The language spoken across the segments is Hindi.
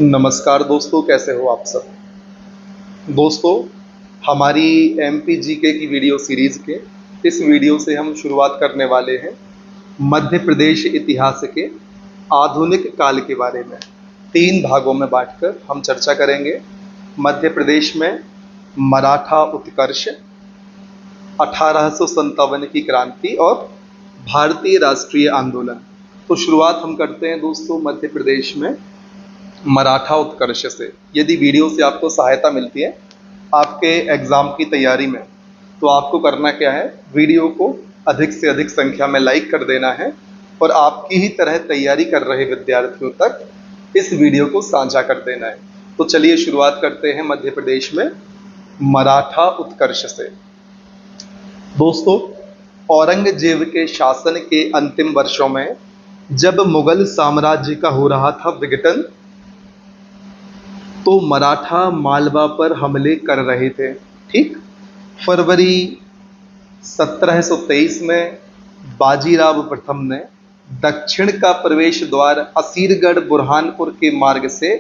नमस्कार दोस्तों, कैसे हो आप सब। दोस्तों, हमारी एमपी जीके की वीडियो सीरीज़ के इस वीडियो से हम शुरुआत करने वाले हैं मध्य प्रदेश इतिहास के आधुनिक काल के बारे में। 3 भागों में बांटकर हम चर्चा करेंगे। मध्य प्रदेश में मराठा उत्कर्ष, 1857 की क्रांति और भारतीय राष्ट्रीय आंदोलन। तो शुरुआत हम करते हैं दोस्तों मध्य प्रदेश में मराठा उत्कर्ष से। यदि वीडियो से आपको सहायता मिलती है आपके एग्ज़ाम की तैयारी में, तो आपको करना क्या है, वीडियो को अधिक से अधिक संख्या में लाइक कर देना है और आपकी ही तरह तैयारी कर रहे विद्यार्थियों तक इस वीडियो को साझा कर देना है। तो चलिए शुरुआत करते हैं मध्य प्रदेश में मराठा उत्कर्ष से। दोस्तों, औरंगजेब के शासन के अंतिम वर्षों में जब मुगल साम्राज्य का हो रहा था विघटन, तो मराठा मालवा पर हमले कर रहे थे। ठीक, फरवरी 1723 में बाजीराव प्रथम ने दक्षिण का प्रवेश द्वार असीरगढ़ बुरहानपुर के मार्ग से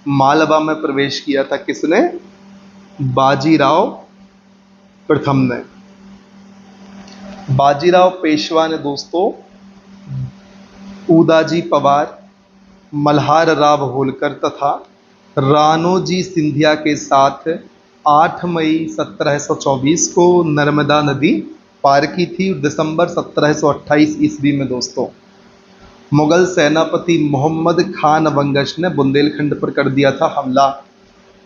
मालवा में प्रवेश किया था। किसने? बाजीराव प्रथम ने। बाजीराव पेशवा ने दोस्तों उदाजी पवार, मल्हार राव होलकर तथा राणोजी सिंधिया के साथ 8 मई 1724 को नर्मदा नदी पार की थी। दिसंबर 1728 ईस्वी में दोस्तों मुगल सेनापति मोहम्मद खान बंगश ने बुंदेलखंड पर कर दिया था हमला।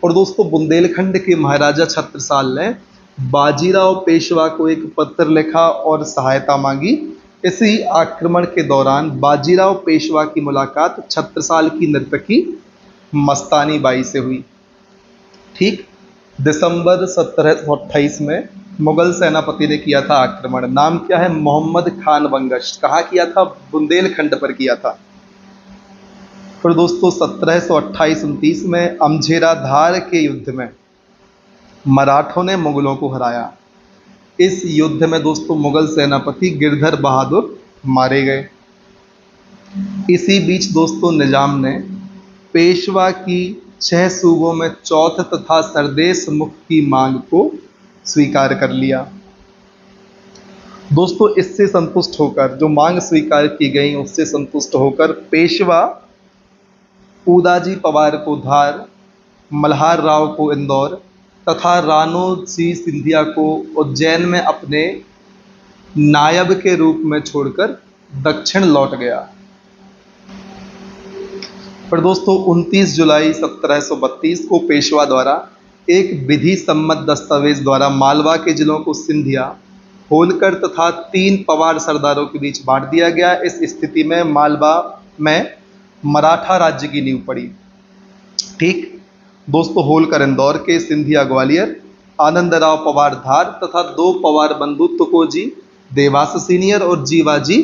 और दोस्तों बुंदेलखंड के महाराजा छत्रसाल ने बाजीराव पेशवा को एक पत्र लिखा और सहायता मांगी। इसी आक्रमण के दौरान बाजीराव पेशवा की मुलाकात छत्रसाल की नर्तकी मस्तानी बाई से हुई। ठीक, दिसंबर 1728 में मुगल सेनापति ने किया था आक्रमण। नाम क्या है? मोहम्मद खान बंगश। कहाँ किया था? बुंदेलखंड पर किया था। फिर दोस्तों 1728-29 में अमझेरा धार के युद्ध में मराठों ने मुगलों को हराया। इस युद्ध में दोस्तों मुगल सेनापति गिरधर बहादुर मारे गए। इसी बीच दोस्तों निजाम ने पेशवा की 6 सूबों में चौथ तथा सरदेश मुख की मांग को स्वीकार कर लिया। दोस्तों इससे संतुष्ट होकर, जो मांग स्वीकार की गई उससे संतुष्ट होकर पेशवा उदाजी पवार को धार, मल्हार राव को इंदौर तथा राणोजी सिंधिया को उज्जैन में अपने नायब के रूप में छोड़कर दक्षिण लौट गया। पर दोस्तों 29 जुलाई 1732 को पेशवा द्वारा एक विधि सम्मत दस्तावेज द्वारा मालवा के जिलों को सिंधिया, होलकर तथा 3 पवार सरदारों के बीच बांट दिया गया। इस स्थिति में मालवा में मराठा राज्य की नींव पड़ी। ठीक दोस्तों, होलकर इंदौर के, सिंधिया ग्वालियर, आनंदराव पवार धार तथा 2 पवार बंधु तुकोजी देवास सीनियर और जीवाजी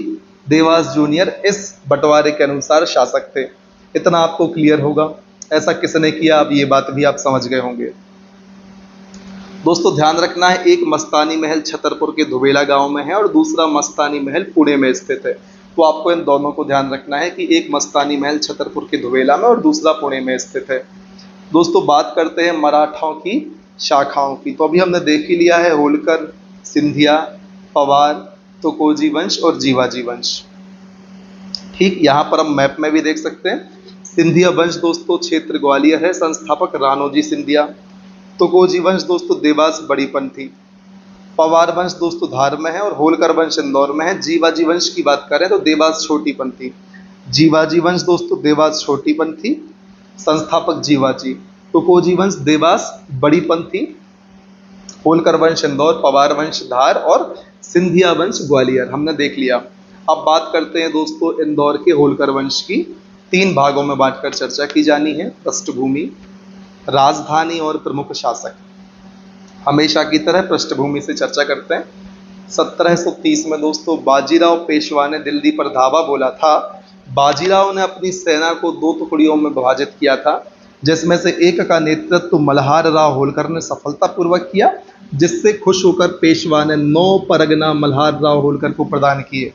देवास जूनियर इस बंटवारे के अनुसार शासक थे। इतना आपको क्लियर होगा। ऐसा किसने किया, अब ये बात भी आप समझ गए होंगे। दोस्तों ध्यान रखना है, एक मस्तानी महल छतरपुर के धुबेला गांव में है और दूसरा मस्तानी महल पुणे में स्थित है। तो आपको इन दोनों को ध्यान रखना है कि एक मस्तानी महल छतरपुर के धुबेला में और दूसरा पुणे में स्थित है। दोस्तों बात करते हैं मराठाओं की शाखाओं की। तो अभी हमने देख ही लिया है होलकर, सिंधिया, पवार, तुकोजी वंश और जीवाजी वंश। ठीक, यहाँ पर हम मैप में भी देख सकते हैं। सिंधिया वंश दोस्तों क्षेत्र ग्वालियर है, संस्थापक राणोजी सिंधिया। तुकोजी वंश दोस्तों देवास बड़ी पंथी। पवार वंश दोस्तों धार में है और होलकर वंश इंदौर में है। जीवाजी वंश की बात करें तो देवास छोटी पंथी। जीवाजी वंश दोस्तों देवास छोटी पंथी, संस्थापक जीवाजी। तुकोजी वंश देवास बड़ी पंथी, होलकर वंश इंदौर, पवार वंश धार और सिंधिया वंश ग्वालियर। हमने देख लिया। अब बात करते हैं दोस्तों इंदौर के होलकर वंश की। 3 भागों में बांटकर चर्चा की जानी है। पृष्ठभूमि, राजधानी और प्रमुख शासक। हमेशा की तरह पृष्ठभूमि से चर्चा करते हैं। 1730 में दोस्तों बाजीराव पेशवा ने दिल्ली पर धावा बोला था। बाजीराव ने अपनी सेना को 2 टुकड़ियों में विभाजित किया था, जिसमें से एक का नेतृत्व मल्हार राव होलकर ने सफलतापूर्वक किया, जिससे खुश होकर पेशवा ने 9 परगना मल्हार राव होलकर को प्रदान किए।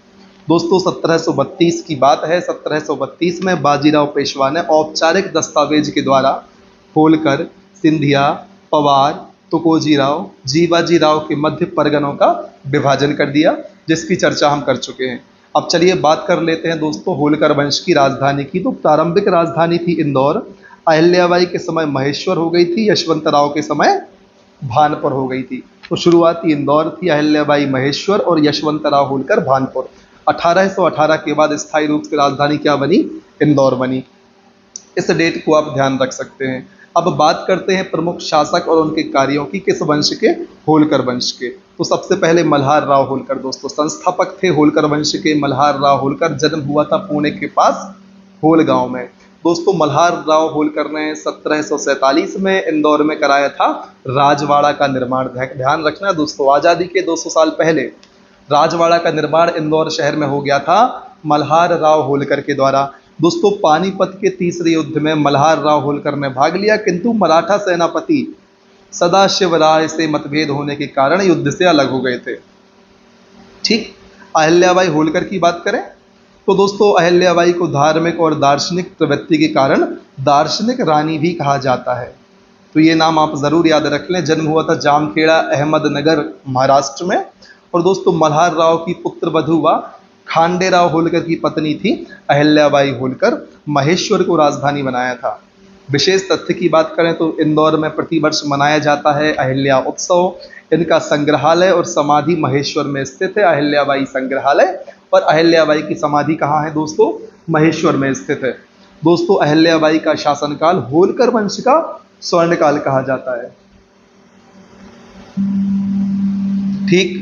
दोस्तों 1732 की बात है। 1732 में बाजीराव पेशवा ने औपचारिक दस्तावेज के द्वारा होलकर, सिंधिया, पवार, तुकोजीराव, जीवाजीराव के मध्य परगनों का विभाजन कर दिया, जिसकी चर्चा हम कर चुके हैं। अब चलिए बात कर लेते हैं दोस्तों होलकर वंश की राजधानी की। तो प्रारंभिक राजधानी थी इंदौर, अहिल्याबाई के समय महेश्वर हो गई थी, यशवंतराव के समय भानपुर हो गई थी। तो शुरुआती इंदौर थी, अहिल्याबाई महेश्वर और यशवंतराव होलकर भानपुर। 1818 के बाद स्थायी रूप से राजधानी क्या बनी? इंदौर बनी। इस डेट को आप ध्यान रख सकते हैं। अब बात करते हैं प्रमुख शासक और उनके कार्यों की। किस वंश के? होलकर वंश के। तो सबसे पहले मल्हार राव होलकर दोस्तों संस्थापक थे होलकर वंश के। मल्हार राव होलकर, जन्म हुआ था पुणे के पास होल गांव में। दोस्तों मल्हार राव होलकर ने 1747 में इंदौर में कराया था राजवाड़ा का निर्माण। ध्यान रखना दोस्तों, आजादी के 200 साल पहले राजवाड़ा का निर्माण इंदौर शहर में हो गया था मल्हार राव होलकर के द्वारा। दोस्तों पानीपत के तीसरे युद्ध में मल्हार राव होलकर ने भाग लिया, किंतु मराठा सेनापति सदाशिव राय से मतभेद होने के कारण युद्ध से अलग हो गए थे। ठीक। अहिल्याबाई होलकर की बात करें तो दोस्तों अहिल्याबाई को धार्मिक और दार्शनिक प्रवृत्ति के कारण दार्शनिक रानी भी कहा जाता है। तो ये नाम आप जरूर याद रख लें। जन्म हुआ था जामखेड़ा अहमदनगर महाराष्ट्र में। और दोस्तों मल्हार राव की पुत्र वधू व खांडेराव होलकर की पत्नी थी अहिल्याबाई होलकर। महेश्वर को राजधानी बनाया था। विशेष तथ्य की बात करें तो इंदौर में प्रतिवर्ष मनाया जाता है अहिल्या उत्सव। इनका संग्रहालय और समाधि महेश्वर में स्थित है, अहिल्याबाई संग्रहालय। और अहिल्याबाई की समाधि कहाँ है दोस्तों? महेश्वर में स्थित है। दोस्तों अहिल्याबाई का शासनकाल होलकर वंश का स्वर्णकाल कहा जाता है। ठीक।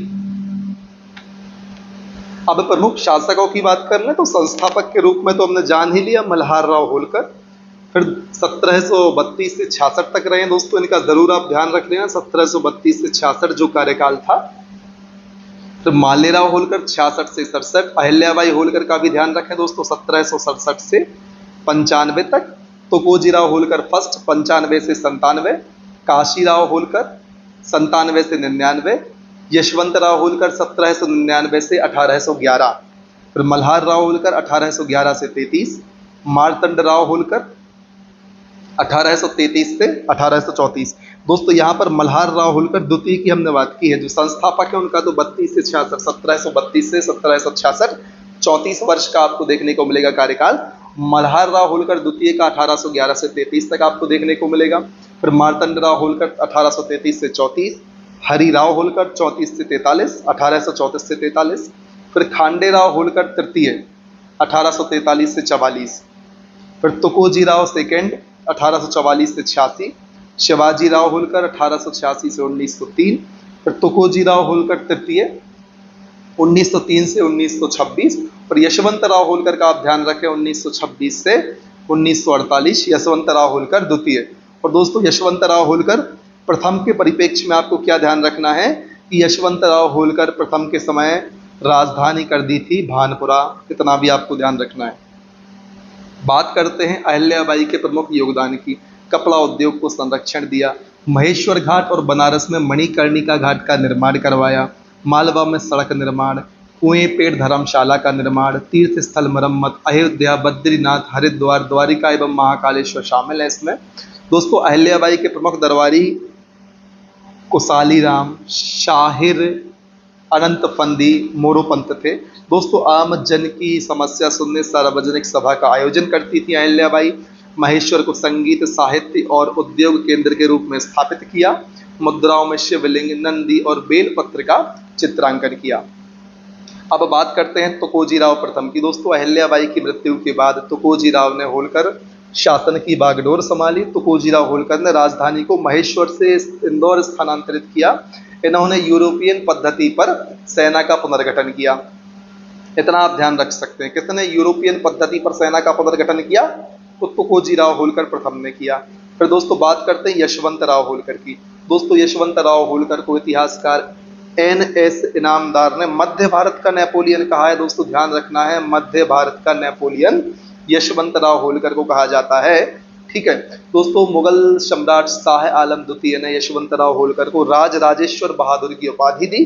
अब प्रमुख शासकों की बात कर लें तो संस्थापक के रूप में तो हमने जान ही लिया मल्हार राव होलकर। फिर 1732 से 66 तक रहे दोस्तों, इनका जरूर आप ध्यान रख लेना। 1732 से 66 जो कार्यकाल था। फिर मालेराव होलकर 66 से 67। अहिल्याबाई होलकर का भी ध्यान रखें दोस्तों 1767 से 95 तक। तुकोजीराव होलकर फर्स्ट 95 से 97। काशीराव होलकर 97 से 99। यशवंतराव होलकर 1799 से 1811। फिर मल्हार राव होलकर 1811 से 33। मार्तंड राव होलकर 1833 से 1834। दोस्तों यहाँ पर मल्हार राव होलकर द्वितीय की हमने बात की है। जो संस्थापक है उनका तो 32 से 66, 1732 से 1766 34 वर्ष का आपको देखने को मिलेगा कार्यकाल। मल्हार राव होलकर द्वितीय का 1811 से 33 तक आपको देखने को मिलेगा। फिर मार्तंड राव होलकर 1833 से 34। हरिराव होलकर 34 से 43, 1834 से 43। फिर खांडेराव होलकर तृतीय 1843 से 44। फिर तुकोजीराव सेकेंड 1844 से 86। शिवाजीराव होलकर 1886 से 1903। फिर तुकोजीराव होलकर तृतीय 1903 से 1926। और यशवंतराव होलकर का आप ध्यान रखें 1926 से 1948। यशवंतराव होलकर द्वितीय। और दोस्तों यशवंतराव होलकर प्रथम के परिप्रेक्ष्य में आपको क्या ध्यान रखना है कि यशवंतराव होलकर प्रथम के समय राजधानी कर दी थी भानपुरा। इतना भी आपको ध्यान रखना है। बात करते हैं अहिल्याबाई के प्रमुख योगदान की। कपड़ा उद्योग को संरक्षण दिया, महेश्वर घाट और बनारस में मणिकर्णिका घाट का निर्माण करवाया, मालवा में सड़क निर्माण, कुएं पेड़ धर्मशाला का निर्माण, तीर्थ स्थल मरम्मत, अयोध्या, बद्रीनाथ, हरिद्वार, द्वारिका एवं महाकालेश्वर शामिल है इसमें। दोस्तों अहिल्याबाई के प्रमुख दरबारी कुशाली राम, शाहिर, अनंत फंदी, मोरोपंत थे। दोस्तों आम जन की समस्या सुनने सार्वजनिक सभा का आयोजन करती थी अहिल्याबाई। महेश्वर को संगीत, साहित्य और उद्योग केंद्र के रूप में स्थापित किया। मुद्राओं में शिवलिंग, नंदी और बेलपत्र का चित्रांकन किया। अब बात करते हैं तुकोजीराव प्रथम की। दोस्तों अहिल्याबाई की मृत्यु के बाद तुकोजीराव ने होलकर शासन की बागडोर संभाली। तुकोजीराव होलकर ने राजधानी को महेश्वर से इंदौर स्थानांतरित किया। इन्होंने यूरोपियन पद्धति पर सेना का पुनर्गठन किया। इतना आप ध्यान रख सकते हैं। किसने यूरोपियन पद्धति पर सेना का पुनर्गठन किया? तो तुकोजीराव होलकर प्रथम ने किया। फिर दोस्तों बात करते हैं यशवंतराव होलकर की। दोस्तों यशवंतराव होलकर को इतिहासकार NS इनामदार ने मध्य भारत का नेपोलियन कहा है। दोस्तों ध्यान रखना है, मध्य भारत का नेपोलियन यशवंतराव होलकर को कहा जाता है। ठीक है दोस्तों, मुगल सम्राट शाह आलम द्वितीय ने यशवंतराव होलकर को राज राजेश्वर बहादुर की उपाधि दी।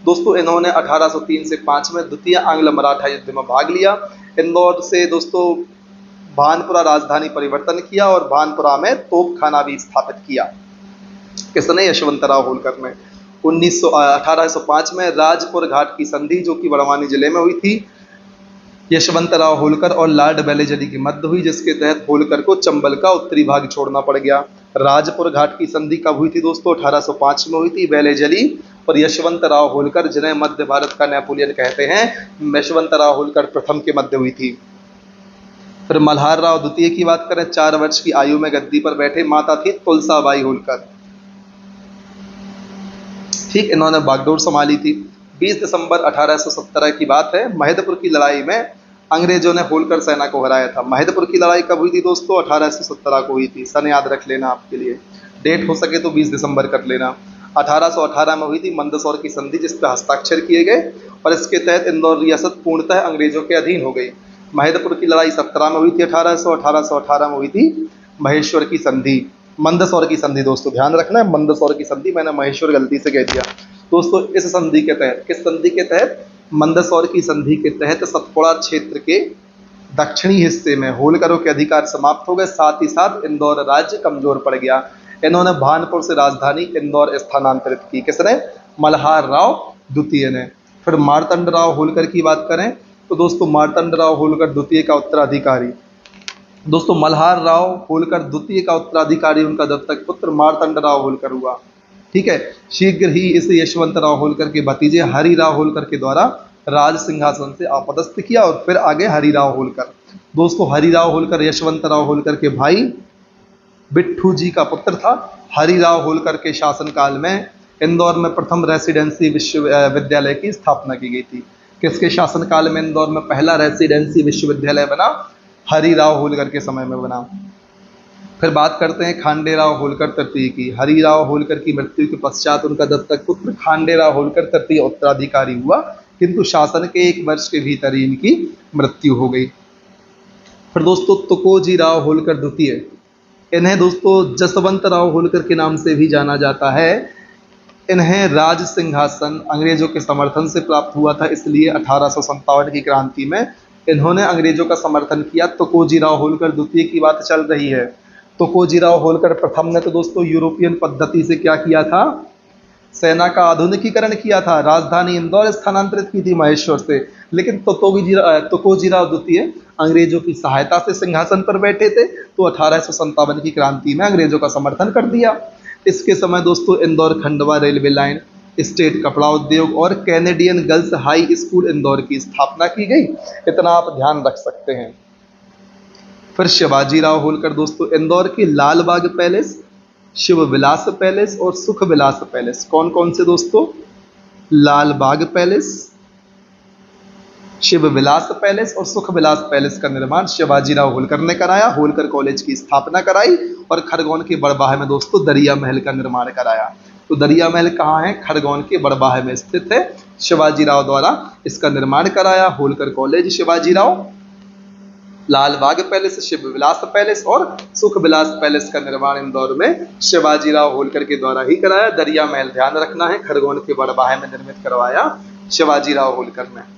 दोस्तों इन्होंने 1803 से 5 में द्वितीय आंग्ल मराठा युद्ध में भाग लिया। इंदौर से दोस्तों भानपुरा राजधानी परिवर्तन किया और भानपुरा में तोपखाना भी स्थापित किया। किसने? यशवंतराव होलकर ने। 1805 में राजपुर घाट की संधि जो कि बड़वानी जिले में हुई थी, यशवंतराव होलकर और लॉर्ड वेलेजली के मध्य हुई, जिसके तहत होलकर को चंबल का उत्तरी भाग छोड़ना पड़ गया। राजपुर घाट की संधि कब हुई थी दोस्तों? 1805 में हुई थी। वेलेजली और यशवंतराव होलकर, जिन्हें मध्य भारत का नेपोलियन कहते हैं, यशवंतराव होलकर प्रथम के मध्य हुई थी। फिर मल्हार राव द्वितीय की बात करें, 4 वर्ष की आयु में गद्दी पर बैठे। माता थी तुलसाबाई होलकर। ठीक, इन्होंने बागडोर संभाली थी। 20 दिसंबर 1817 की बात है, महिदपुर की लड़ाई में अंग्रेजों ने होलकर सेना को हराया था। महिदपुर की लड़ाई कब हुई थी दोस्तों? 1817 को हुई थी। सन याद रख लेना आपके लिए, डेट हो सके तो 20 दिसंबर कर लेना। 1818 में हुई थी मंदसौर की संधि, जिस पर हस्ताक्षर किए गए और इसके तहत इंदौर रियासत पूर्णतः अंग्रेजों के अधीन हो गई। महिदपुर की लड़ाई 17 में हुई थी। 1818 में हुई थी महेश्वर की संधि, मंदसौर की संधि। दोस्तों ध्यान रखना है, मंदसौर की संधि, मैंने महेश्वर गलती से कह दिया। दोस्तों इस संधि के तहत, किस संधि के तहत? मंदसौर की संधि के तहत सतपुड़ा क्षेत्र के दक्षिणी हिस्से में होलकरों के अधिकार समाप्त हो गए, साथ ही साथ इंदौर राज्य कमजोर पड़ गया। इन्होंने भानपुर से राजधानी इंदौर स्थानांतरित की। किसने? मल्हार राव द्वितीय ने। फिर मार्तंड राव होलकर की बात करें तो दोस्तों मार्तंड राव होलकर द्वितीय का उत्तराधिकारी। दोस्तों मल्हार राव होलकर द्वितीय का उत्तराधिकारी उनका दत्तक पुत्र मार्तंड राव होलकर हुआ। ठीक है, शीघ्र ही इसे यशवंतराव होलकर के भतीजे हरिराव होलकर के द्वारा राज सिंहासन से आपदस्थ किया और फिर आगे हरिराव होलकर। दोस्तों हरिराव होलकर यशवंतराव होलकर के भाई बिट्ठू जी का पुत्र था। हरिराव होलकर के शासनकाल में इंदौर में प्रथम रेसिडेंसी विश्वविद्यालय की स्थापना की गई थी। किसके शासनकाल में इंदौर में पहला रेसिडेंसी विश्वविद्यालय बना? हरिराव होलकर के समय में बना। फिर बात करते हैं खांडेराव होलकर तृतीय की। हरिराव होलकर की मृत्यु के पश्चात उनका दत्तक पुत्र खांडेराव होलकर तृतीय उत्तराधिकारी हुआ, किंतु शासन के 1 वर्ष के भीतर ही इनकी मृत्यु हो गई। फिर दोस्तों तुकोजी राव होलकर द्वितीय, इन्हें दोस्तों जसवंत राव होलकर के नाम से भी जाना जाता है। इन्हें राज सिंहासन अंग्रेजों के समर्थन से प्राप्त हुआ था, इसलिए 1857 की क्रांति में इन्होंने अंग्रेजों का समर्थन किया। तुकोजी राव होलकर द्वितीय की बात चल रही है। तुकोजी राव होलकर प्रथम ने तो दोस्तों यूरोपियन पद्धति से क्या किया था? सेना का आधुनिकीकरण किया था, राजधानी इंदौर स्थानांतरित की थी महेश्वर से। लेकिन तुकोजी राव द्वितीय अंग्रेजों की सहायता से सिंहासन पर बैठे थे, तो 1857 की क्रांति में अंग्रेजों का समर्थन कर दिया। इसके समय दोस्तों Indore Khandwa railway line, state कपड़ा उद्योग और Canadian girls high school Indore की स्थापना की गई। इतना आप ध्यान रख सकते हैं। फिर शिवाजी राव होलकर दोस्तों इंदौर के लालबाग पैलेस, शिव विलास पैलेस और सुख विलास पैलेस, कौन कौन से दोस्तों? लालबाग पैलेस, शिव विलास पैलेस और सुख विलास पैलेस का निर्माण शिवाजी राव होलकर ने कराया। होलकर कॉलेज की स्थापना कराई और खरगोन के बड़बाहे में दोस्तों दरिया महल का निर्माण कराया। तो दरिया महल कहाँ है? खरगोन के बड़बाहे में स्थित है। शिवाजी राव द्वारा इसका निर्माण कराया। होलकर कॉलेज शिवाजी राव, लालबाग पैलेस, शिव विलास पैलेस और सुख विलास पैलेस का निर्माण इंदौर में शिवाजी राव होलकर के द्वारा ही कराया। दरिया महल ध्यान रखना है, खरगोन के बड़बाहे में निर्मित करवाया शिवाजी राव होलकर ने।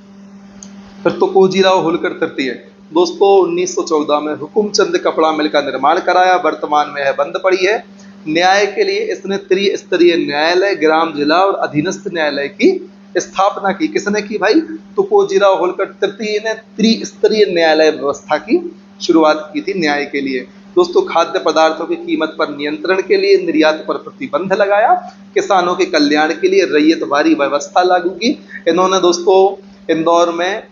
फिर तुकोजी राव होलकर तृतीय दोस्तों 1914 में हुकुमचंद कपड़ा मिल का निर्माण कराया। वर्तमान में यह बंद पड़ी है। न्याय के लिए इसने त्रिस्तरीय न्यायालय, ग्राम, जिला और अधीनस्थ न्यायालय की स्थापना की। किसने की भाई? तुकोजी राव होलकर तृतीय ने त्रिस्तरीय न्यायालय व्यवस्था की शुरुआत की थी न्याय के लिए। दोस्तों खाद्य पदार्थों की कीमत पर नियंत्रण के लिए निर्यात पर प्रतिबंध लगाया। किसानों के कल्याण के लिए रैयतवारी व्यवस्था लागू की। इन्होंने दोस्तों इंदौर में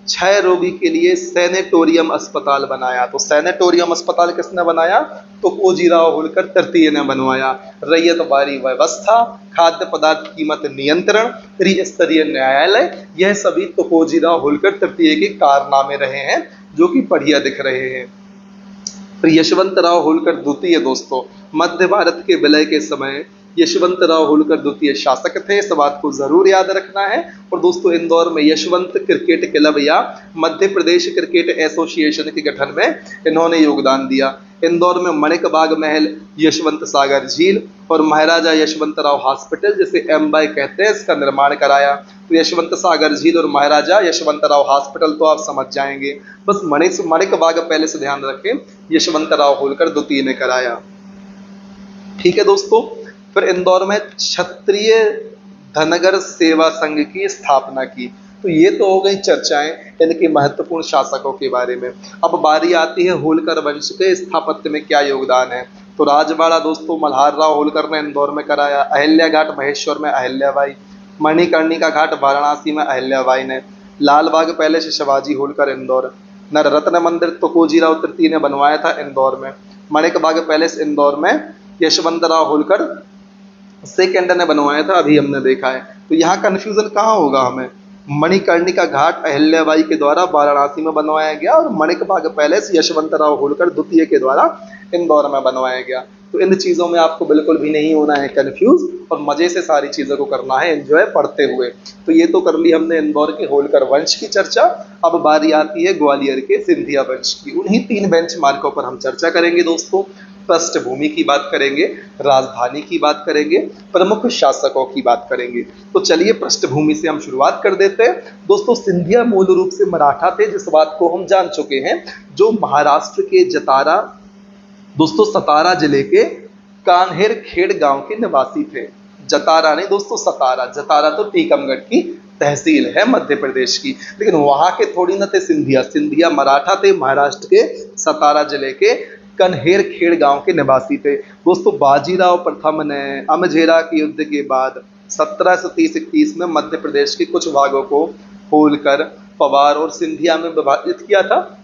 क्षय रोगी के लिए सैनेटोरियम अस्पताल बनाया। तो सैनेटोरियम अस्पताल किसने बनाया? तुकोजी राव होलकर तृतीय ने बनवाया। रैयतवारी व्यवस्था, खाद्य पदार्थ कीमत नियंत्रण, त्रिस्तरीय न्यायालय, यह सभी तुकोजी राव होलकर तृतीय के कारनामे रहे हैं, जो कि बढ़िया दिख रहे हैं। फिर यशवंतराव होलकर द्वितीय दोस्तों मध्य भारत के विलय के समय यशवंतराव होलकर द्वितीय शासक थे। इस बात को जरूर याद रखना है। और दोस्तों इंदौर में यशवंत क्रिकेट क्लब या मध्य प्रदेश क्रिकेट एसोसिएशन के गठन में इन्होंने योगदान दिया। इंदौर में मणिक बाग महल, यशवंत सागर झील और महाराजा यशवंतराव हॉस्पिटल, जिसे एम.बाई कहते हैं, इसका निर्माण कराया। तो यशवंत सागर झील और महाराजा यशवंतराव हॉस्पिटल तो आप समझ जाएंगे। बस मणिक बाग पैलेस ध्यान रखें, यशवंतराव होलकर द्वितीय ने कराया। ठीक है दोस्तों। फिर इंदौर में क्षत्रिय धनगर सेवा संघ की स्थापना की। तो ये तो हो गई चर्चाएं इनके महत्वपूर्ण शासकों के बारे में। अब बारी आती है होलकर वंश के स्थापत्य में क्या योगदान है। तो राजवाड़ा दोस्तों मल्हार राव होलकर ने इंदौर में कराया। अहिल्या घाट महेश्वर में अहिल्याबाई, मणिकर्णिका घाट वाराणसी में अहिल्याबाई ने, लालबाग पैलेस शिवाजी होलकर इंदौर, नररत्न मंदिर तुकोजीराव तृतीय ने बनवाया था इंदौर में, मणिक बाग पैलेस इंदौर में यशवंतराव होलकर सेकंड ने बनवाया था, अभी हमने देखा है। तो यहाँ कंफ्यूजन कहाँ होगा हमें, मणिकर्णिका घाट अहिल्याबाई के द्वारा वाराणसी में बनवाया गया और मणिक बाग पैलेस यशवंतराव होलकर द्वितीय के द्वारा इंदौर में बनवाया गया। तो इन चीजों में आपको बिल्कुल भी नहीं होना है कंफ्यूज और मजे से सारी चीजों को करना है एंजॉय पढ़ते हुए। तो ये तो कर ली हमने इंदौर के होलकर वंश की चर्चा। अब बारी आती है ग्वालियर के सिंधिया वंश की। उन्हीं 3 बेंचमार्कों पर हम चर्चा करेंगे दोस्तों। पृष्ठभूमि की बात करेंगे, राजधानी की बात करेंगे, प्रमुख शासकों की बात करेंगे। तो चलिए पृष्ठभूमि से हम शुरुआत कर देते हैं। दोस्तों सिंधिया मूल रूप से मराठा थे, जिस बात को हम जान चुके हैं, जो महाराष्ट्र के जतारा, दोस्तों सतारा जिले के कान्हेर खेड़ गांव के निवासी थे। जतारा नहीं दोस्तों, सतारा। जतारा तो टीकमगढ़ की तहसील है मध्य प्रदेश की, लेकिन वहां के थोड़ी न थे सिंधिया। सिंधिया मराठा थे, महाराष्ट्र के सतारा जिले के कन्हेर खेड़ गांव के निवासी थे। दोस्तों बाजीराव प्रथम ने अमझेरा के युद्ध के बाद 1730-31 में मध्य प्रदेश के कुछ भागों को होलकर, पवार और सिंधिया में विभाजित किया था,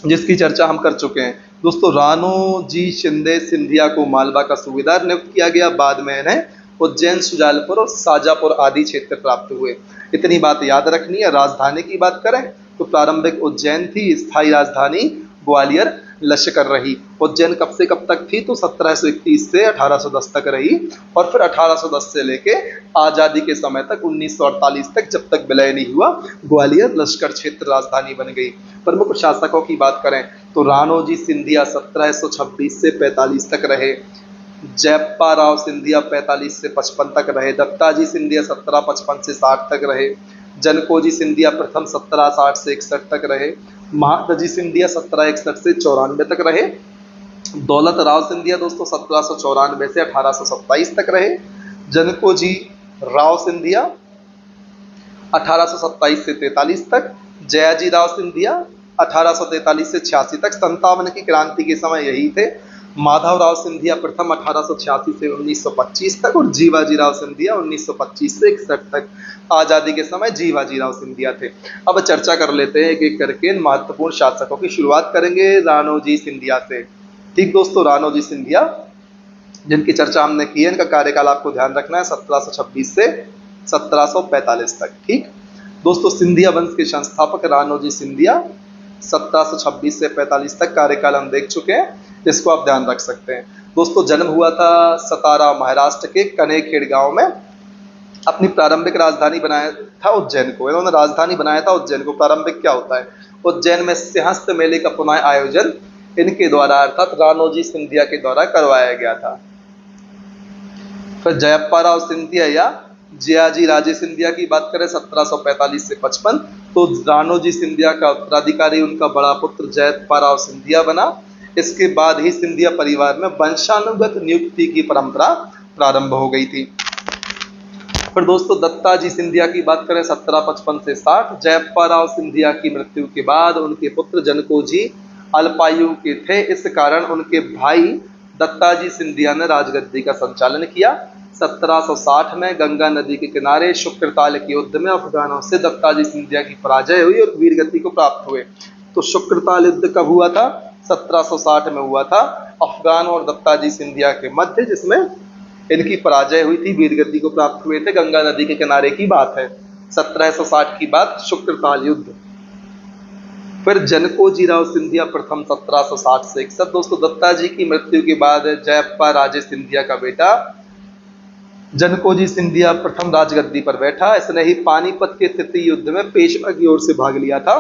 जिसकी चर्चा हम कर चुके हैं। दोस्तों रानोजी शिंदे सिंधिया को मालवा का सूबेदार नियुक्त किया गया। बाद में इन्हें उज्जैन, शुजालपुर और शाजापुर आदि क्षेत्र प्राप्त हुए। इतनी बात याद रखनी है। राजधानी की बात करें तो प्रारंभिक उज्जैन थी, स्थायी राजधानी ग्वालियर लश्कर रही। उज्जैन कब से कब तक थी तो 1731 से 1810 तक रही और फिर 1810 से लेके आजादी के समय तक 1948 तक, जब तक विलय नहीं हुआ, ग्वालियर लश्कर क्षेत्र राजधानी बन गई। प्रमुख शासकों की बात करें तो राणोजी सिंधिया 1726 से 45 तक रहे, जयप्पा राव सिंधिया 45 से 55 तक रहे, दत्ताजी सिंधिया 1755 से 60 तक रहे, जनकोजी सिंधिया प्रथम 1760 से 61 तक रहे, महादजी सिंधिया 1761 से 94 तक रहे, दौलत राव सिंधिया दोस्तों 1794 से 1827 तक रहे, जनकोजी राव सिंधिया 1827 से 43 तक, जयाजी राव सिंधिया 1843 से 86 तक। 57 की क्रांति के समय यही थे। माधव राव सिंधिया प्रथम 1886 से 1925 तक और जीवाजी राव सिंधिया 1925 से 61 तक। आजादी के समय जीवाजी राव सिंधिया थे। अब चर्चा कर लेते हैं एक एक करके महत्वपूर्ण शासकों की। शुरुआत करेंगे राणोजी सिंधिया से। ठीक दोस्तों, राणोजी सिंधिया जिनकी चर्चा हमने की है, इनका कार्यकाल आपको ध्यान रखना है 1726 से 1745 तक। ठीक दोस्तों, सिंधिया वंश के संस्थापक राणोजी सिंधिया 1726 से 45 तक कार्यकाल हम देख चुके हैं, इसको आप ध्यान रख सकते हैं। दोस्तों जन्म हुआ था सतारा महाराष्ट्र के कन्हेखेड़ गांव में। अपनी प्रारंभिक राजधानी बनाया था उज्जैन को, इन्होंने राजधानी बनाया था उज्जैन को। प्रारंभिक क्या होता है, उज्जैन में सिंहस्थ मेले का पुनः आयोजन इनके द्वारा अर्थात राणोजी सिंधिया के द्वारा करवाया गया था। फिर जयप्पा राव सिंधिया या जयाजी राजे सिंधिया की बात करें 1745 से 55, तो राणोजी सिंधिया का उत्तराधिकारी उनका बड़ा पुत्र जयप्पा राव सिंधिया बना। इसके बाद ही सिंधिया परिवार में वंशानुगत नियुक्ति की परंपरा प्रारंभ हो गई थी। फिर दोस्तों दत्ताजी सिंधिया की बात करें 1755 से 60, जयप्पा राव सिंधिया की मृत्यु के बाद उनके पुत्र जनकोजी अल्पायु के थे, इस कारण उनके भाई दत्ताजी सिंधिया ने राजगद्दी का संचालन किया। 1760 में गंगा नदी के किनारे शुक्रताल के युद्ध में अफगानों से दत्ताजी सिंधिया की पराजय हुई और वीरगति को प्राप्त हुए। तो शुक्रताल युद्ध कब हुआ था, 1760 में हुआ था, अफगान और दत्ताजी सिंधिया के मध्य, जिसमें इनकी पराजय हुई थी, वीरगति को प्राप्त हुए थे। गंगा नदी के किनारे की बात है, 1760 की बात, शुक्रताल युद्ध। फिर जनकोजी राव सिंधिया प्रथम 1760 से 61। दोस्तों दत्ताजी की मृत्यु के बाद जयप्पा राजे सिंधिया का बेटा जनकोजी सिंधिया प्रथम राजगद्दी पर बैठा। इसने ही पानीपत के तृतीय युद्ध में पेशवा की ओर से भाग लिया था,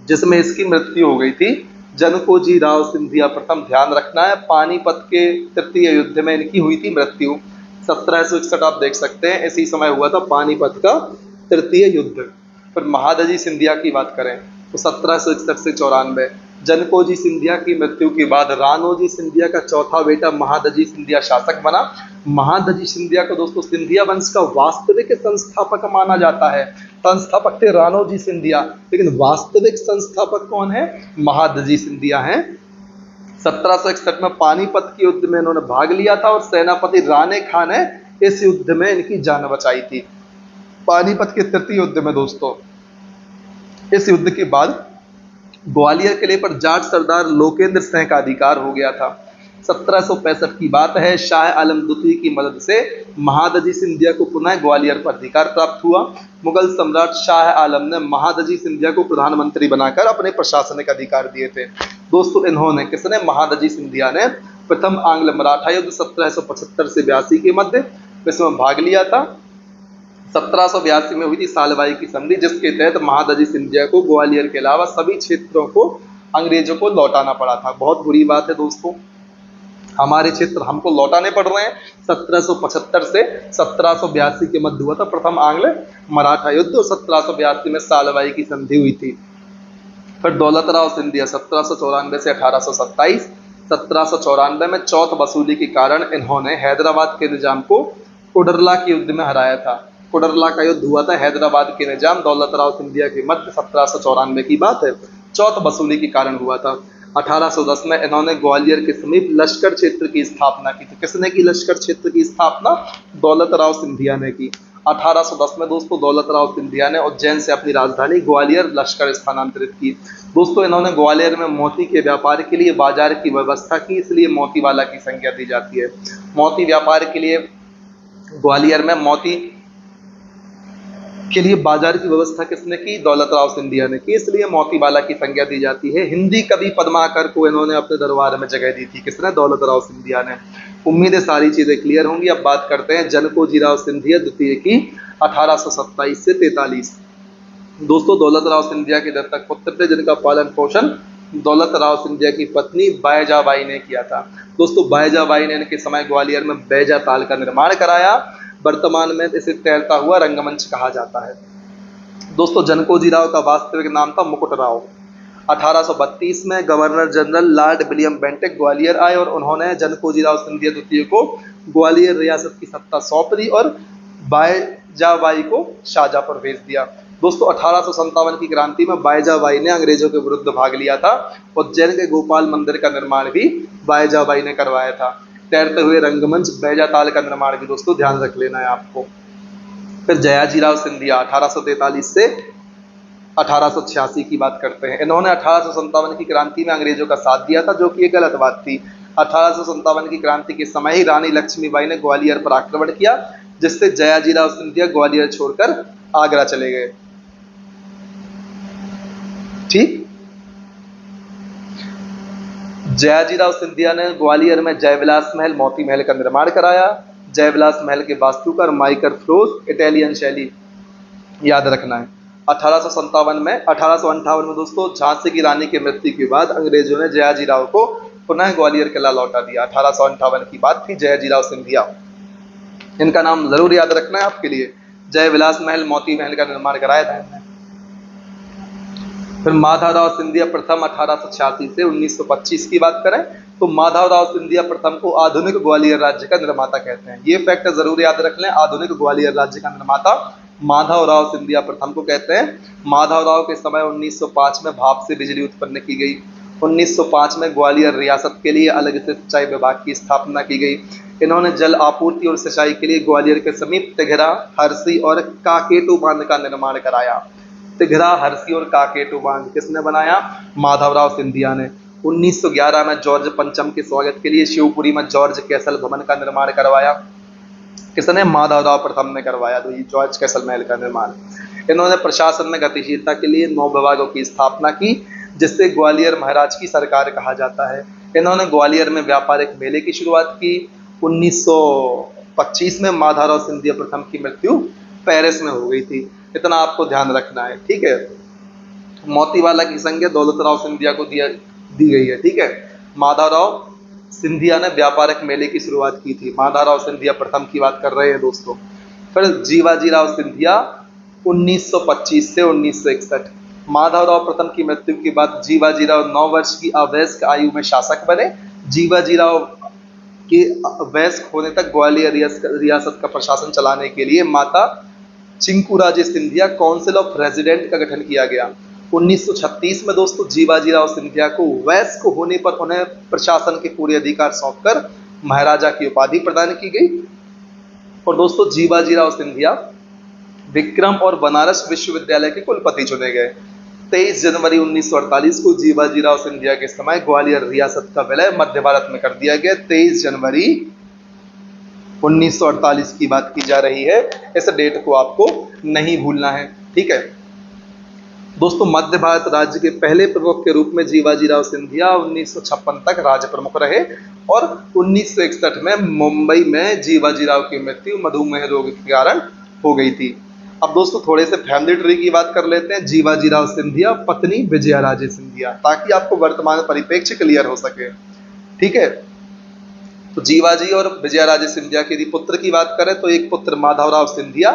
जिसमें इसकी मृत्यु हो गई थी। जनकोजी राव सिंधिया प्रथम, ध्यान रखना है, पानीपत के तृतीय युद्ध में इनकी हुई थी मृत्यु। 1761 आप देख सकते हैं, इसी समय हुआ था पानीपत का तृतीय युद्ध। फिर महादजी सिंधिया की बात करें तो 1761 से 94, जनकोजी सिंधिया की मृत्यु के बाद राणोजी सिंधिया का चौथा बेटा महादजी सिंधिया शासक बना। महादजी सिंधिया को दोस्तों सिंधिया वंश का वास्तविक संस्थापक माना जाता है। संस्थापक थे राणोजी सिंधिया, लेकिन वास्तविक संस्थापक कौन है? महादजी सिंधिया हैं। 1761 में पानीपत के युद्ध में इन्होंने भाग लिया था और सेनापति राणे खां ने इस युद्ध में इनकी जान बचाई थी, पानीपत के तृतीय युद्ध में दोस्तों। इस युद्ध के बाद ग्वालियर किले पर जाट सरदार लोकेंद्र सिंह का अधिकार हो गया था। 1765 की बात है, शाह आलम द्वितीय की मदद से महादजी सिंधिया को पुनः ग्वालियर पर अधिकार प्राप्त हुआ। मुगल सम्राट शाह आलम ने महादजी सिंधिया को प्रधानमंत्री बनाकर अपने प्रशासनिक अधिकार दिए थे। दोस्तों इन्होंने, किसने? महादजी सिंधिया ने प्रथम आंग्ल मराठा युद्ध 1775 से 82 के मध्य इसमें भाग लिया था। 1782 में हुई थी सालबाई की संधि, जिसके तहत महादजी सिंधिया को ग्वालियर के अलावा सभी क्षेत्रों को अंग्रेजों को लौटाना पड़ा था। बहुत बुरी बात है दोस्तों, हमारे क्षेत्र हमको लौटाने पड़ रहे हैं। 1775 से 1782 के मध्य हुआ था प्रथम आंग्ल मराठा युद्ध और 1782 में सालबाई की संधि हुई थी। फिर दौलतराव सिंधिया 1794 से 1827, 1794 में चौथ वसूली के कारण इन्होंने हैदराबाद के निजाम को कुडरला के युद्ध में हराया था। कुडरला का युद्ध हुआ था हैदराबाद के निजाम दौलतराव सिंधिया के मध्य, 1794 की बात है, चौथ वसूली के कारण हुआ था। 1810 में इन्होंने ग्वालियर के समीप लश्कर क्षेत्र की स्थापना की थी। किसने की लश्कर क्षेत्र की स्थापना? दौलतराव सिंधिया ने की। 1810 में दोस्तों दौलतराव सिंधिया ने उज्जैन से अपनी राजधानी ग्वालियर लश्कर स्थानांतरित की। दोस्तों इन्होंने ग्वालियर में मोती के व्यापार के लिए बाजार की व्यवस्था की, इसलिए मोतीवाला की संज्ञा दी जाती है। मोती व्यापार के लिए ग्वालियर में मोती के लिए बाजार की व्यवस्था किसने की? दौलतराव सिंधिया ने की, इसलिए मोतीवाला की संज्ञा दी जाती है। हिंदी कवि पद्माकर को इन्होंने अपने दरबार में जगह दी थी। किसने? दौलतराव सिंधिया ने। उम्मीद है सारी चीजें क्लियर होंगी। अब बात करते हैं जनकोजीराव सिंधिया द्वितीय की 1827 से 43। दोस्तों दौलतराव सिंधिया के दत्तक पुत्र थे, जिनका पालन पोषण दौलतराव सिंधिया की पत्नी बायजाबाई ने किया था। दोस्तों बायजाबाई ने इनके समय ग्वालियर में बैजा ताल का निर्माण कराया। वर्तमान में इसे तैरता हुआ रंगमंच कहा जाता है। दोस्तों जनकोजीराव का वास्तविक नाम था मुकुटराव। 1832 में governor general Lord William Bentinck Gwalior आए और उन्होंने जनकोजीराव सिंधिया द्वितीय को ग्वालियर रियासत की सत्ता सौंप दी और बायजाबाई को शाहजहांपुर भेज दिया। दोस्तों 1857 की क्रांति में बायजाबाई ने अंग्रेजों के विरुद्ध भाग लिया था। उज्जैन के गोपाल मंदिर का निर्माण भी बायजाबाई ने करवाया था। तैरते हुए रंगमंच बैजा ताल का निर्माण भी दोस्तों ध्यान रख लेना है आपको। फिर जयाजीराव सिंधिया 1843 से 1886 की बात करते हैं। इन्होंने 1857 की क्रांति में अंग्रेजों का साथ दिया था, जो कि एक गलत बात थी। 1857 की क्रांति के समय ही रानी लक्ष्मीबाई ने ग्वालियर पर आक्रमण किया, जिससे जयाजीराव सिंधिया ग्वालियर छोड़कर आगरा चले गए। ठीक, जयाजीराव सिंधिया ने ग्वालियर में जयविलास महल, मोती महल का निर्माण कराया। जयविलास महल के वास्तुकार माइकल फ्रोज इटालियन शैली याद रखना है। 1858 में दोस्तों झांसी की रानी की मृत्यु के बाद अंग्रेजों ने जयाजीराव को पुनः ग्वालियर किला लौटा दिया। 1858 की बात थी। जयाजीराव सिंधिया, इनका नाम जरूर याद रखना है आपके लिए। जयविलास महल, मोती महल का निर्माण कराया था इन्होंने। फिर माधवराव सिंधिया प्रथम 1886 से 1925 की बात करें तो माधवराव सिंधिया प्रथम को आधुनिक ग्वालियर राज्य का निर्माता कहते हैं। ये फैक्ट जरूर याद रख लें, आधुनिक ग्वालियर राज्य का निर्माता माधवराव सिंधिया प्रथम को कहते हैं। माधवराव के समय 1905 में भाप से बिजली उत्पन्न की गई। 1905 में ग्वालियर रियासत के लिए अलग से सिंचाई विभाग की स्थापना की गई। इन्होंने जल आपूर्ति और सिंचाई के लिए ग्वालियर के समीप तिघरा, हरसी और काकेटू बांध का निर्माण कराया। तिघरा, हरसी और काकेटू बांध किसने बनाया? माधवराव सिंधिया ने। 1911 में जॉर्ज पंचम के स्वागत के लिए शिवपुरी में जॉर्ज कैसल भवन का निर्माण करवाया। किसने? माधवराव प्रथम ने करवाया, तो ये जॉर्ज कैसल महल का निर्माण। इन्होंने प्रशासन में गतिशीलता के लिए 9 विभागों की स्थापना की, जिससे ग्वालियर महाराज की सरकार कहा जाता है। इन्होंने ग्वालियर में व्यापारिक मेले की शुरुआत की। 1925 में माधवराव सिंधिया प्रथम की मृत्यु पेरिस में हो गई थी। इतना आपको ध्यान रखना है, ठीक है। मोतीवाला की संज्ञा दौलतराव सिंधिया को दी गई है। ठीक है, माधवराव सिंधिया ने व्यापारिक मेले की शुरुआत की थी। माधवराव सिंधिया प्रथम की बात कर रहे हैं दोस्तों। फिर जीवाजीराव सिंधिया 1925 से 1961। माधवराव प्रथम की मृत्यु के बाद जीवाजीराव 9 वर्ष की अवयस्क आयु में शासक बने। जीवाजीराव के वयस्क होने तक ग्वालियर रियासत का प्रशासन चलाने के लिए माता चिंकुराजे सिंधिया काउंसिल ऑफ रेजिडेंट का गठन किया गया। 1936 में दोस्तों जीवाजीराव सिंधिया को वयस्क होने पर उन्हें प्रशासन के पूरे अधिकार सौंपकर महाराजा की उपाधि प्रदान की गई। और दोस्तों जीवाजीराव सिंधिया विक्रम और बनारस विश्वविद्यालय के कुलपति चुने गए। 23 जनवरी 1948 को जीवाजीराव सिंधिया के समय ग्वालियर रियासत का विलय मध्य भारत में कर दिया गया। 23 जनवरी 1948 की बात की जा रही है, इस डेट को आपको नहीं भूलना है। ठीक है दोस्तों, मध्य भारत राज्य के पहले प्रमुख के रूप में जीवाजीराव सिंधिया 1956 तक राज्य प्रमुख रहे और 1961 में मुंबई में जीवाजीराव की मृत्यु मधुमेह रोग के कारण हो गई थी। अब दोस्तों थोड़े से फैमिली ट्री की बात कर लेते हैं। जीवाजीराव सिंधिया पत्नी विजयाराजे सिंधिया, ताकि आपको वर्तमान परिप्रेक्ष्य क्लियर हो सके। ठीक है, तो जीवाजी और विजयाराजे सिंधिया के यदि पुत्र की बात करें तो एक पुत्र माधवराव सिंधिया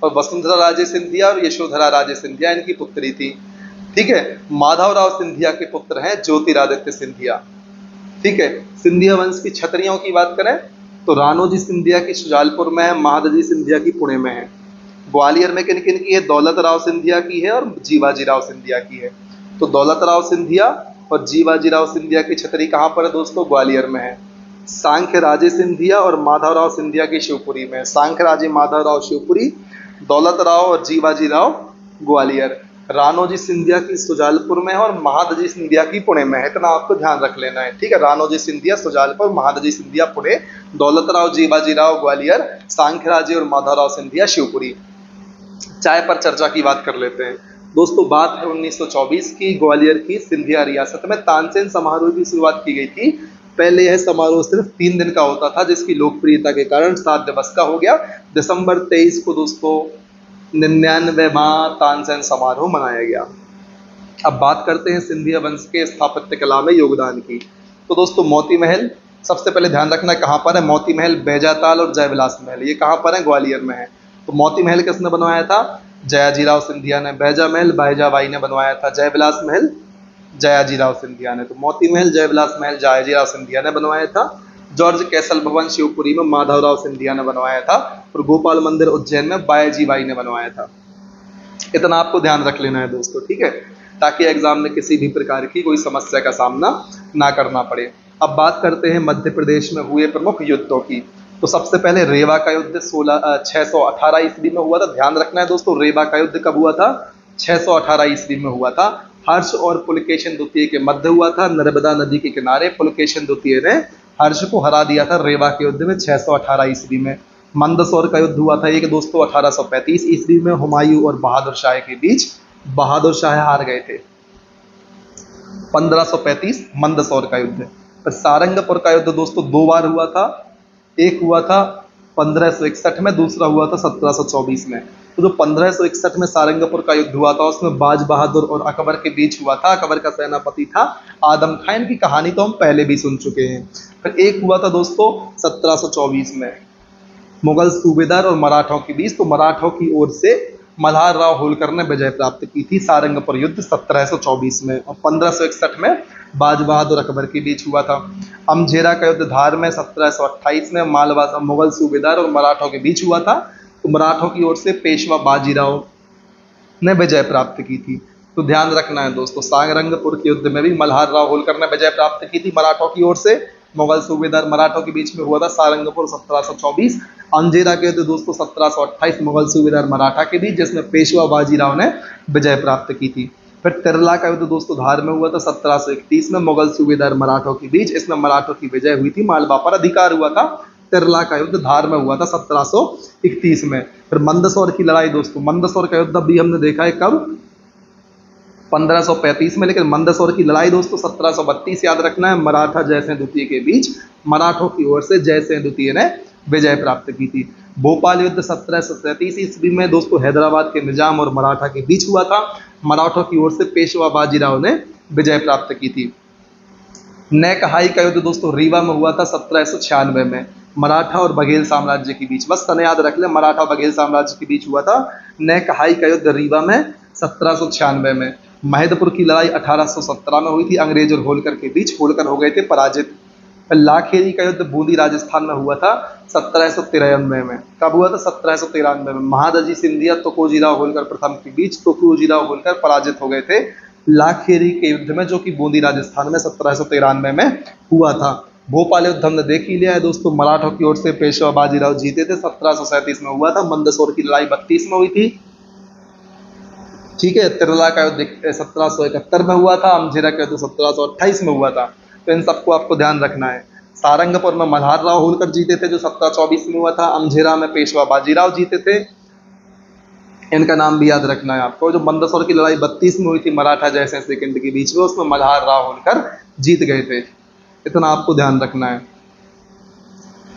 और वसुंधरा राजे सिंधिया और यशोधरा राजे सिंधिया इनकी पुत्री थी। ठीक है, माधवराव सिंधिया के पुत्र हैं ज्योतिरादित्य सिंधिया। ठीक है, सिंधिया वंश की छतरियों की बात करें तो रानोजी सिंधिया की सुजालपुर में है, महादजी सिंधिया की पुणे में है। ग्वालियर में किन किन की है? दौलतराव सिंधिया की है और जीवाजीराव सिंधिया की है। तो दौलतराव सिंधिया और जीवाजीराव सिंधिया की छतरी कहां पर है दोस्तों? ग्वालियर में है। सांख्य राजे सिंधिया और माधवराव सिंधिया की शिवपुरी में। सांख्य राजे माधवराव शिवपुरी, दौलतराव और जीवाजीराव ग्वालियर। रानोजी सिंधिया की सुजालपुर में है और महादजी सिंधिया की पुणे में है। इतना आपको ध्यान रख लेना है। ठीक है, रानोजी सिंधिया सुजालपुर, महादजी सिंधिया पुणे, दौलतराव जीवाजीराव ग्वालियर, सांख्यराजे और माधवराव सिंधिया शिवपुरी। चाय पर चर्चा की बात कर लेते हैं दोस्तों। बात है 1924 की। ग्वालियर की सिंधिया रियासत में तानसेन समारोह की शुरुआत की गई थी। पहले यह समारोह सिर्फ 3 दिन का होता था, जिसकी लोकप्रियता के कारण 7 दिवस का हो गया। दिसंबर 23 को दोस्तों 99वां तानसेन समारोह मनाया गया। अब बात करते हैं सिंधिया वंश के स्थापत्य कला में योगदान की। तो दोस्तों मोती महल सबसे पहले ध्यान रखना कहाँ पर है? मोती महल, बैजाताल और जयविलास महल, ये कहाँ पर है? ग्वालियर में है। तो मोती महल किसने बनवाया था? जयाजीराव सिंधिया ने। बैजा महल बाईजाबाई ने बनवाया था। जयविलास महल जयाजीराव सिंधिया ने। तो मोती महल, जयविलास महल जयाजीराव सिंधिया ने बनवाया था। जॉर्ज कैसल भवन शिवपुरी में माधवराव सिंधिया ने बनवाया था और गोपाल मंदिर उज्जैन में बायजीबाई ने बनवाया था। इतना आपको ध्यान रख लेना है दोस्तों। ठीक है, ताकि एग्जाम में किसी भी प्रकार की कोई समस्या का सामना ना करना पड़े। अब बात करते हैं मध्य प्रदेश में हुए प्रमुख युद्धों की। तो सबसे पहले रेवा का युद्ध 618 ईस्वी में हुआ था। ध्यान रखना है दोस्तों, रेवा का युद्ध कब हुआ था? 618 ईस्वी में हुआ था। हर्ष और पुलकेशन द्वितीय के मध्य हुआ था, नर्मदा नदी के किनारे। पुलकेशन द्वितीय ने हर्ष को हरा दिया था रेवा के युद्ध में 618 ईस्वी में। मंदसौर का युद्ध हुआ था एक दोस्तों 1835 ईस्वी में, हुमायूं और बहादुर शाह के बीच। बहादुर शाह हार गए थे। 1535 मंदसौर का युद्ध। पर सारंगपुर का युद्ध दोस्तों 2 बार हुआ था। एक हुआ था 1561 में, दूसरा हुआ था 1724 में। तो जो 1561 में सारंगपुर का युद्ध हुआ था उसमें बाज बहादुर और अकबर के बीच हुआ था। अकबर का सेनापति था आदम खान की कहानी तो हम पहले भी सुन चुके हैं। फिर एक हुआ था दोस्तों 1724 में, मुगल सूबेदार और मराठों के बीच। तो मराठों की ओर से मल्हार राव होलकर ने विजय प्राप्त की थी सारंगपुर युद्ध 1724 में। और 1561 में बाज बहादुर अकबर के बीच हुआ था। अमझेरा का युद्ध धार में 1728 में मालवा मुगल सूबेदार और मराठों के बीच हुआ था। तो मराठों की ओर से पेशवा बाजीराव ने विजय प्राप्त की थी। तो ध्यान रखना है दोस्तों, सारंगपुर के युद्ध में भी मल्हार राव होलकर ने विजय प्राप्त की थी मराठों की ओर से। मुगल सूबेदार मराठों के बीच में हुआ था सारंगपुर 1724। अंजेरा के युद्ध दोस्तों 1728 मुगल सूबेदार मराठा के बीच, जिसमें पेशवा बाजीराव ने विजय प्राप्त की थी। फिर तिरला का युद्ध दोस्तों धार में हुआ था 1731 में, मुगल सूबेदार मराठों के बीच। इसमें मराठों की विजय हुई थी, मालवा पर अधिकार हुआ था। तिरला का युद्ध धार में हुआ था 1731 में। फिर मंदसौर की लड़ाई दोस्तों, मंदसौर का युद्ध भी हमने देखा है कब? 1535 में। लेकिन मंदसौर की लड़ाई दोस्तों 1732 याद रखना है, मराठा जयसिंह द्वितीय के बीच। मराठों की ओर से जयसिंह द्वितीय ने विजय प्राप्त की थी। भोपाल युद्ध 1737 ईस्वी में दोस्तों हैदराबाद के निजाम और मराठा के बीच हुआ था। मराठों की ओर से पेशवा बाजीराव ने विजय प्राप्त की थी। नेक हाई का युद्ध दोस्तों रीवा में हुआ था 1796 में, मराठा और बघेल साम्राज्य के बीच। बस तने याद रख ले, मराठा और बघेल साम्राज्य के बीच हुआ था नेक हाई का युद्ध रीवा में 1796 में। महदपुर की लड़ाई 1817 में हुई थी अंग्रेज और होलकर के बीच, होलकर हो गए थे पराजित। लाखेरी का युद्ध बूंदी राजस्थान में हुआ था 1793 में। कब हुआ था? 1793 में। महादजी सिंधिया तुकोजीराव होलकर प्रथम के बीच तुकोजीराव होलकर पराजित हो गए थे लाखेरी के युद्ध में, जो कि बूंदी राजस्थान में 1793 में हुआ था। भोपाल युद्ध हमने देख ही लिया है दोस्तों, मराठों की ओर से पेशवा बाजीराव जीते थे, 1737 में हुआ था। मंदसौर की लड़ाई 32 में हुई थी, ठीक है। तिरला का युद्ध 1771 में हुआ था। अमझेरा का युद्ध 1728 में हुआ था। तो इन सबको आपको ध्यान रखना है। सारंगपुर में मल्हार राव होलकर जीते थे, जो 1724 में हुआ था। अमझेरा में पेशवा बाजीराव जीते थे, इनका नाम भी याद रखना है आपको। जो मंदसौर की लड़ाई 32 में हुई थी मराठा जयसिंह सेकंड के बीच में, उसमें मल्हार राव होलकर जीत गए थे। इतना आपको ध्यान रखना है,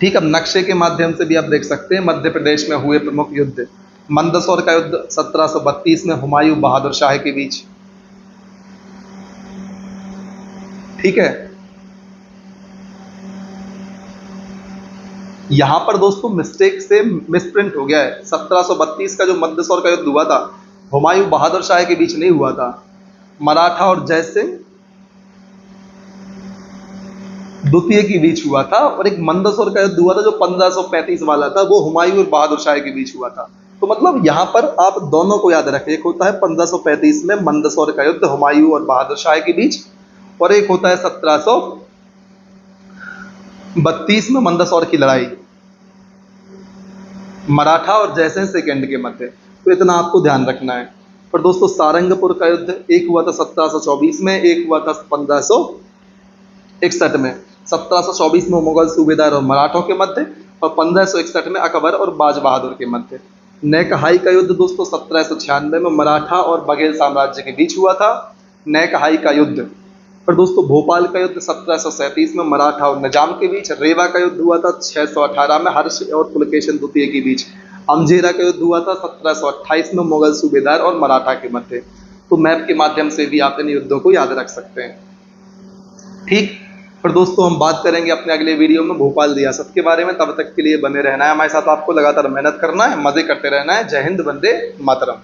ठीक। अब नक्शे के माध्यम से भी आप देख सकते हैं मध्य प्रदेश में हुए प्रमुख युद्ध। मंदसौर का युद्ध 1732 में हुमायूं बहादुर शाह के बीच, ठीक है। यहां पर दोस्तों मिस्टेक से मिसप्रिंट हो गया है। 1732 का जो मंदसौर का युद्ध हुआ था हुमायूं बहादुर शाह के बीच नहीं हुआ था, मराठा और जयसिंह द्वितीय के बीच हुआ था। और एक मंदसौर का युद्ध हुआ था जो 1535 वाला था, वो हुमायूं और बहादुर शाह के बीच हुआ था। तो मतलब यहां पर आप दोनों को याद रखें, एक होता है 1535 में मंदसौर का युद्ध हुमायूं और बहादुर शाह के बीच, और एक होता है 1732 में मंदसौर की लड़ाई मराठा और जयसिंह सेकंड के मध्य। तो इतना आपको ध्यान रखना है। पर दोस्तों सारंगपुर का युद्ध एक हुआ था 1724 में, एक हुआ था 1561 में। 1724 में मुगल सूबेदार और मराठों के मध्य, और 1561 में अकबर और बाज बहादुर के मध्य। नेक हाई का युद्ध दोस्तों 1796 में मराठा और बघेल साम्राज्य के बीच हुआ था, नेक हाई का युद्ध। पर दोस्तों भोपाल का युद्ध 1737 में मराठा और निजाम के बीच। रेवा का युद्ध हुआ था 618 में हर्ष और पुलकेशन द्वितीय के बीच। अमझेरा का युद्ध हुआ था 1728 में मुगल सूबेदार और मराठा के मध्य। तो मैप के माध्यम से भी आप इन युद्धों को याद रख सकते हैं, ठीक। पर दोस्तों हम बात करेंगे अपने अगले वीडियो में भोपाल रियासत के बारे में। तब तक के लिए बने रहना है हमारे साथ, आपको लगातार मेहनत करना है, मजे करते रहना है। जय हिंद, वंदे मातरम।